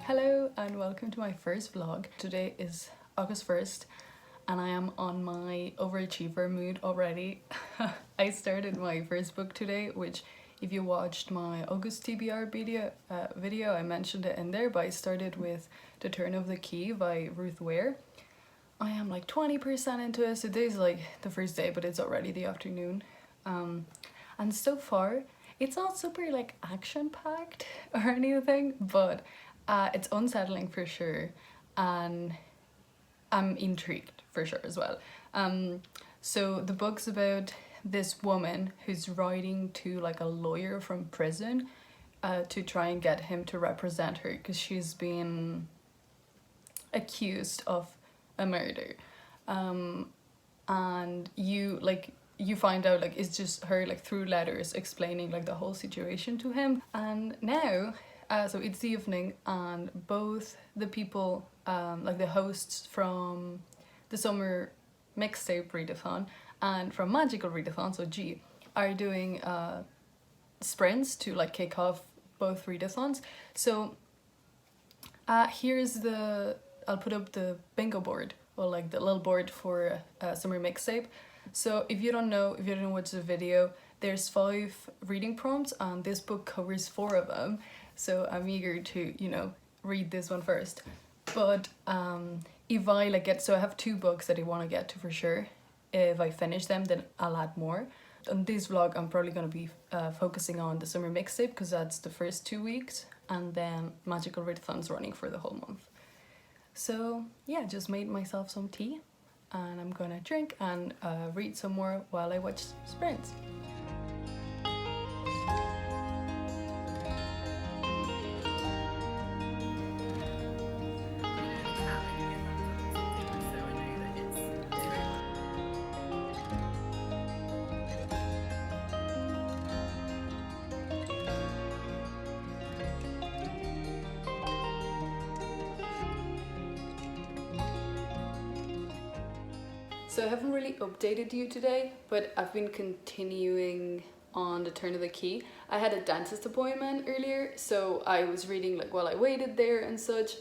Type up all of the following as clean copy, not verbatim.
Hello and welcome to my first vlog. Today is August 1st and I am on my overachiever mood already. I started my first book today, which if you watched my August TBR video, I mentioned it in there, but I started with The Turn of the Key by Ruth Ware. I am like 20% into it, so today's like the first day, but it's already the afternoon. And so far, it's not super like action-packed or anything, but it's unsettling for sure, and I'm intrigued for sure as well. So the book's about this woman who's writing to like a lawyer from prison to try and get him to represent her because she's been accused of a murder. And you find out like it's just her like through letters explaining like the whole situation to him. And now so it's the evening and both the people like the hosts from the summer mixtape readathon and from Magical Readathon, so G, are doing sprints to like kick off both readathons. So here's I'll put up the bingo board, or like the little board for summer mixtape. So if you don't know what's the video, there's 5 reading prompts and this book covers 4 of them. So I'm eager to, read this one first. But if I I have 2 books that I want to get to for sure. If I finish them, then I'll add more. On this vlog, I'm probably going to be focusing on the summer mixtape because that's the first 2 weeks. And then Magical Readathon's running for the whole month. So yeah, just made myself some tea and I'm gonna drink and read some more while I watch sprints. So I haven't really updated you today, but I've been continuing on The Turn of the Key. I had a dentist appointment earlier, so I was reading like while I waited there and such.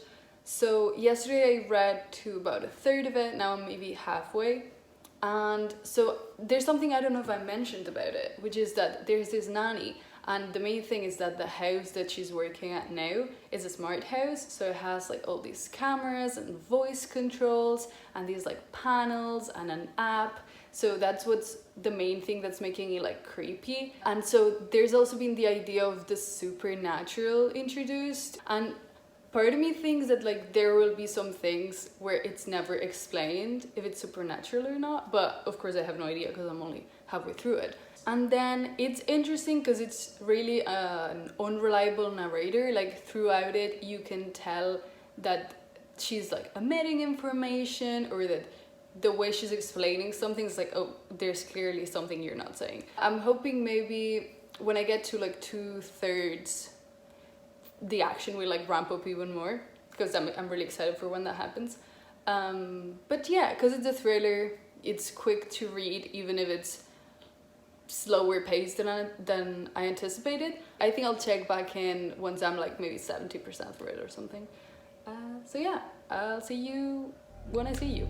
So yesterday I read to about a third of it, now I'm maybe halfway. And so there's something I don't know if I mentioned about it, which is that there's this nanny. And the main thing is that the house that she's working at now is a smart house. So it has like all these cameras and voice controls and these like panels and an app. So that's what's the main thing that's making it like creepy. And so there's also been the idea of the supernatural introduced. And part of me thinks that like there will be some things where it's never explained if it's supernatural or not. But of course I have no idea because I'm only halfway through it. And then it's interesting because it's really an unreliable narrator. Like throughout it, you can tell that she's like omitting information, or that the way she's explaining something is like, oh, there's clearly something you're not saying. I'm hoping maybe when I get to like 2/3, the action will like ramp up even more because I'm really excited for when that happens. But yeah, because it's a thriller, it's quick to read, even if it's slower paced than I anticipated. I think I'll check back in once I'm like maybe 70% through it or something. So yeah, I'll see you when I see you.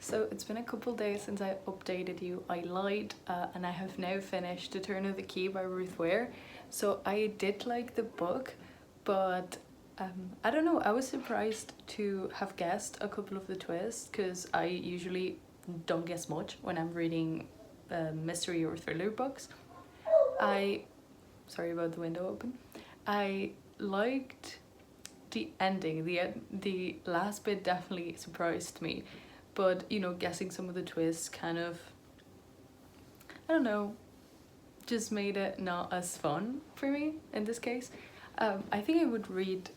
So it's been a couple days since I updated you. I lied and I have now finished The Turn of the Key by Ruth Ware. So I did like the book, but I don't know, I was surprised to have guessed a couple of the twists because I usually don't guess much when I'm reading mystery or thriller books. Sorry about the window open. I liked the ending, the last bit definitely surprised me, but you know, guessing some of the twists kind of, I don't know, just made it not as fun for me in this case. I think I would read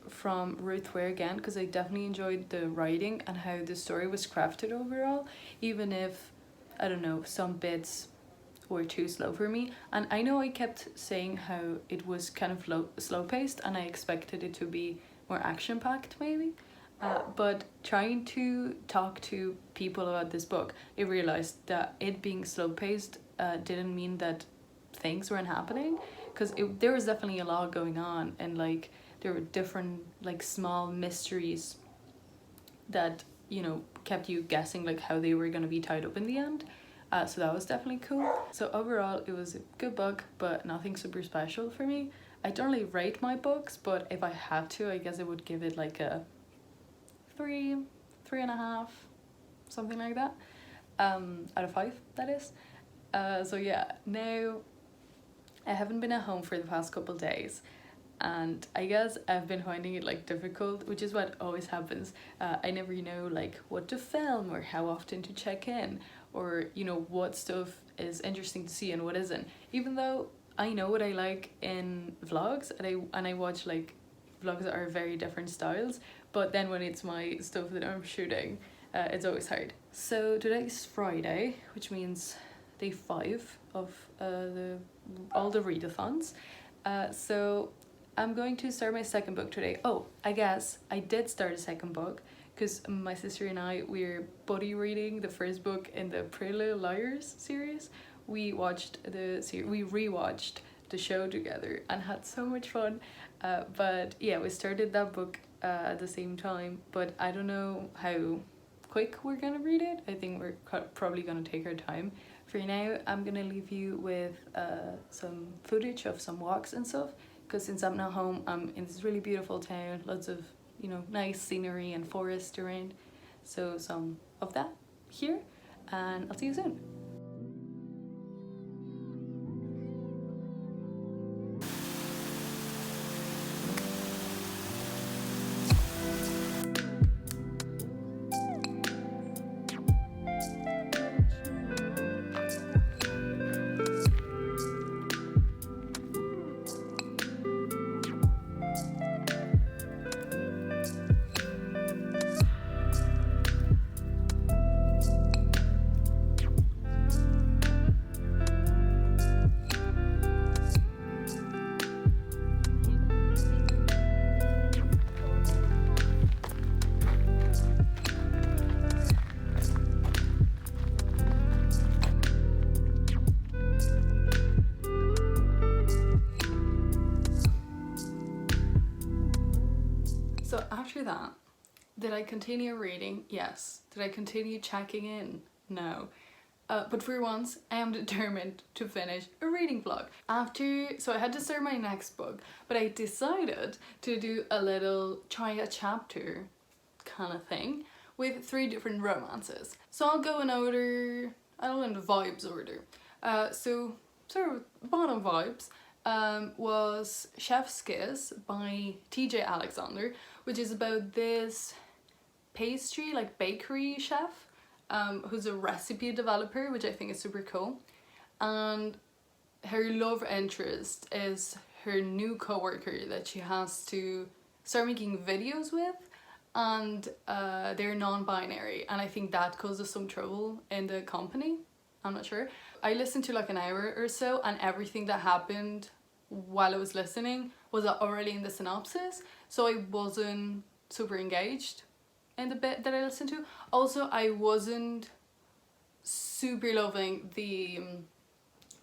from Ruth Ware again because I definitely enjoyed the writing and how the story was crafted overall, even if, I don't know, some bits were too slow for me. And I know I kept saying how it was kind of slow paced and I expected it to be more action packed maybe. But trying to talk to people about this book, I realized that it being slow paced didn't mean that things weren't happening, because there was definitely a lot going on, and like there were different like small mysteries that, you know, kept you guessing like how they were going to be tied up in the end. So that was definitely cool. So overall it was a good book, but nothing super special for me. I don't really rate my books, but if I had to, I guess I would give it like a 3.5, something like that, out of 5, that is. So yeah, now I haven't been at home for the past couple days, and I guess I've been finding it like difficult, which is what always happens. I never know like what to film or how often to check in, or you know, what stuff is interesting to see and what isn't, even though I know what I like in vlogs, and I watch like vlogs that are very different styles, but then when it's my stuff that I'm shooting, it's always hard. So today's Friday, which means day 5 of all the readathons. So I'm going to start my second book today. Oh, I guess I did start a second book because my sister and I, we're buddy reading the first book in the Pretty Little Liars series. We rewatched the show together and had so much fun. But yeah, we started that book at the same time, but I don't know how quick we're gonna read it. I think we're probably gonna take our time. For now, I'm gonna leave you with some footage of some walks and stuff, because since I'm not home, I'm in this really beautiful town, lots of, you know, nice scenery and forest around. So some of that here, and I'll see you soon. So after that, did I continue reading? Yes. Did I continue checking in? No. But for once, I am determined to finish a reading vlog. So I had to start my next book, but I decided to do a little try a chapter kind of thing with 3 different romances. So I'll go in order, I'll go in the vibes order. So sort of bottom vibes was Chef's Kiss by TJ Alexander, which is about this pastry, like bakery chef, who's a recipe developer, which I think is super cool. And her love interest is her new co-worker that she has to start making videos with, and they're non-binary, and I think that causes some trouble in the company. I'm not sure. I listened to like an hour or so, and everything that happened while I was listening was already in the synopsis, so I wasn't super engaged in the bit that I listened to. Also, I wasn't super loving the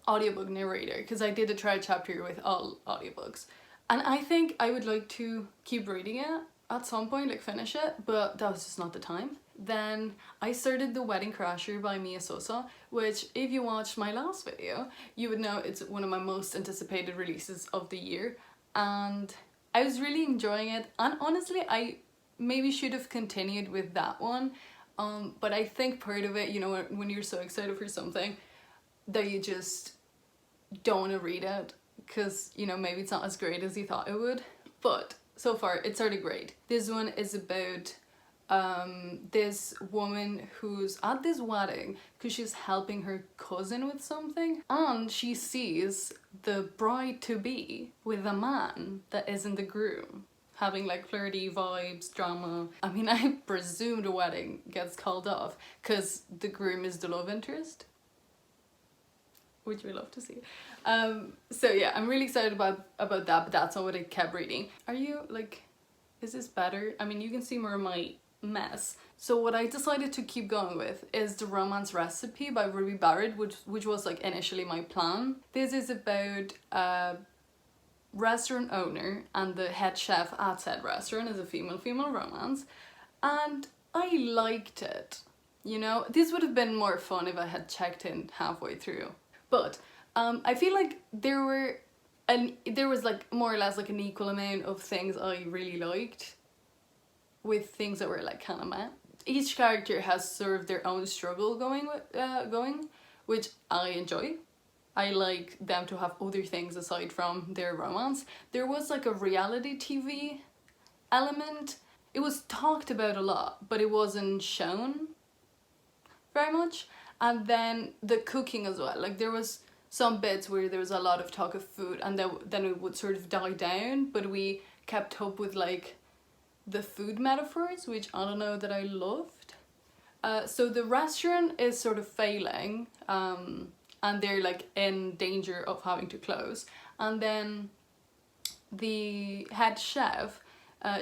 audiobook narrator, because I did a try chapter with all audiobooks, and I think I would like to keep reading it at some point, like finish it, but that was just not the time. Then I started The Wedding Crasher by Mia Sosa, which if you watched my last video, you would know it's one of my most anticipated releases of the year, and I was really enjoying it, and honestly I maybe should have continued with that one, but I think part of it, you know, when you're so excited for something that you just don't want to read it because, you know, maybe it's not as great as you thought it would. But so far it started great. This one is about this woman who's at this wedding because she's helping her cousin with something, and she sees the bride-to-be with a man that isn't the groom, having like flirty vibes, drama. I mean, I presume the wedding gets called off because the groom is the love interest, which we love to see. So yeah, I'm really excited about that, but that's not what I kept reading. Are you like, is this better? I mean, you can see more of my mess. So what I decided to keep going with is The Romance Recipe by Ruby Barrett, which was like initially my plan. This is about a restaurant owner, and the head chef at said restaurant is a female romance, and I liked it. You know, this would have been more fun if I had checked in halfway through. But I feel like there was like more or less like an equal amount of things I really liked with things that were like kind of meh. Each character has sort of their own struggle going, which I enjoy. I like them to have other things aside from their romance. There was like a reality TV element. It was talked about a lot, but it wasn't shown very much. And then the cooking as well. Like there was some bits where there was a lot of talk of food, and then it would sort of die down, but we kept up with like the food metaphors, which I don't know that I loved. So the restaurant is sort of failing, and they're like in danger of having to close. And then the head chef,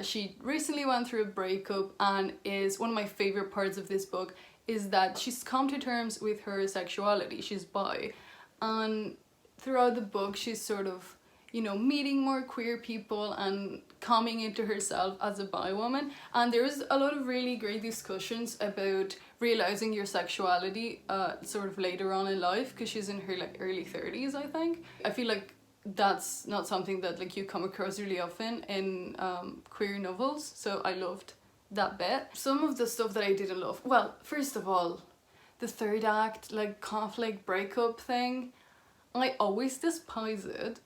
she recently went through a breakup, and is one of my favorite parts of this book is that she's come to terms with her sexuality. She's bi, and throughout the book she's sort of, you know, meeting more queer people and coming into herself as a bi woman. And there's a lot of really great discussions about realizing your sexuality sort of later on in life, because she's in her like early 30s, I think. I feel like that's not something that like you come across really often in queer novels, so I loved that bit. Some of the stuff that I didn't love, well, first of all, the third act like conflict breakup thing, I always despise it,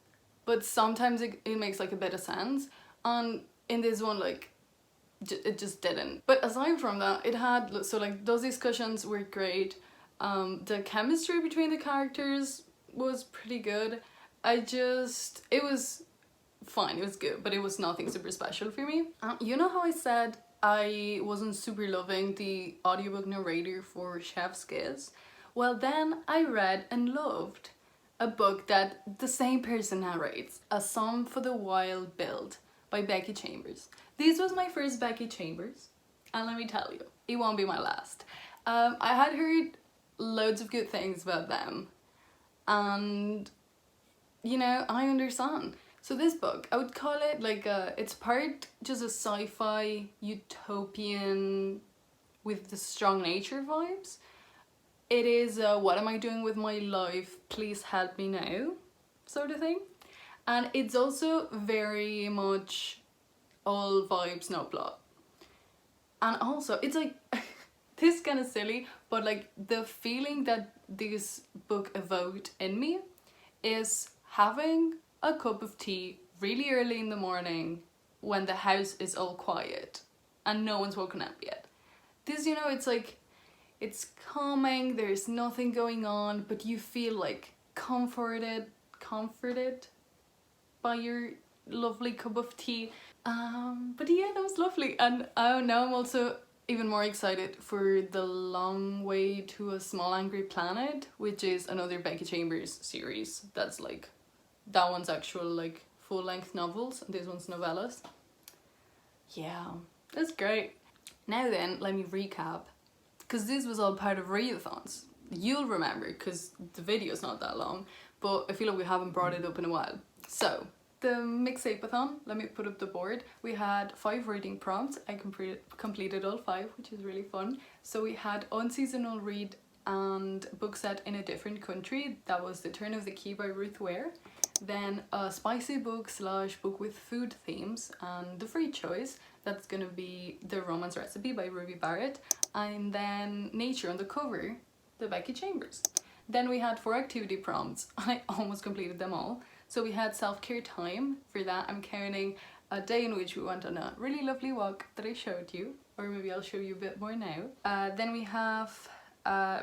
but sometimes it makes like a bit of sense, and in this one like it just didn't. But aside from that, it had, so like those discussions were great. The chemistry between the characters was pretty good. It was fine, it was good, but it was nothing super special for me. You know how I said I wasn't super loving the audiobook narrator for Chef's Kiss? Well, then I read and loved a book that the same person narrates, A Song for the Wild Build by Becky Chambers. This was my first Becky Chambers, and let me tell you, it won't be my last. I had heard loads of good things about them, and you know, I understand. So this book, I would call it like it's part just a sci-fi utopian with the strong nature vibes. It is what am I doing with my life, please help me now sort of thing. And it's also very much all vibes, no plot. And also it's like this is kind of silly, but like the feeling that this book evoked in me is having a cup of tea really early in the morning when the house is all quiet and no one's woken up yet. This, you know, it's like, it's calming, there's nothing going on, but you feel like comforted by your lovely cup of tea. But yeah, that was lovely. And now I'm also even more excited for The Long Way to a Small Angry Planet, which is another Becky Chambers series. That's like, that one's actual like full-length novels, and this one's novellas. Yeah, that's great. Now then, let me recap, because this was all part of readathons. You'll remember, because the video's not that long, but I feel like we haven't brought it up in a while. So, the mixapathon, let me put up the board. We had 5 reading prompts. I completed all 5, which is really fun. So we had unseasonal read and book set in a different country. That was The Turn of the Key by Ruth Ware. Then a spicy book / book with food themes, and the free choice, that's gonna be The Romance Recipe by Ruby Barrett. And then Nature on the Cover, the Becky Chambers. Then we had 4 activity prompts. I almost completed them all. So we had self-care time. For that I'm counting a day in which we went on a really lovely walk that I showed you, or maybe I'll show you a bit more now. Then we have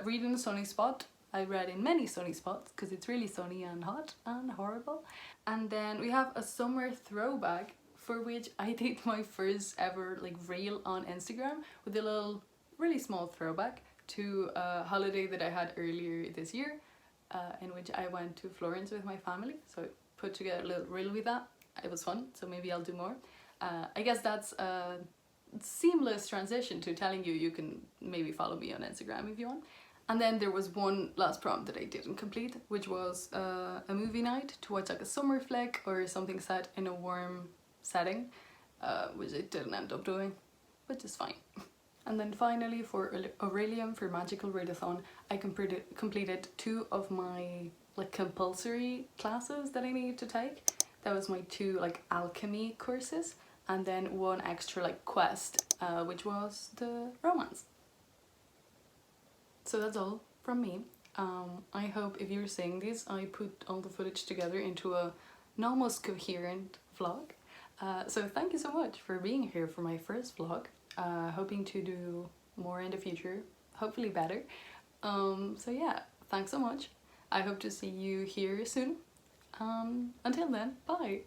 read in a sunny spot. I read in many sunny spots because it's really sunny and hot and horrible. And then we have a summer throwback, for which I did my first ever like reel on Instagram with a little really small throwback to a holiday that I had earlier this year, in which I went to Florence with my family. So I put together a little reel with that. It was fun, so maybe I'll do more. I guess that's a seamless transition to telling you you can maybe follow me on Instagram if you want. And then there was one last prompt that I didn't complete, which was a movie night to watch like a summer flick or something set in a warm setting, which I didn't end up doing, which is fine. And then finally for Aurelium, for Magical Readathon, I completed 2 of my like compulsory classes that I needed to take. That was my 2 like alchemy courses, and then 1 extra like quest, which was the romance. So that's all from me. I hope if you're seeing this, I put all the footage together into an almost coherent vlog. So thank you so much for being here for my first vlog. Hoping to do more in the future, hopefully better. So yeah, thanks so much. I hope to see you here soon. Until then, bye!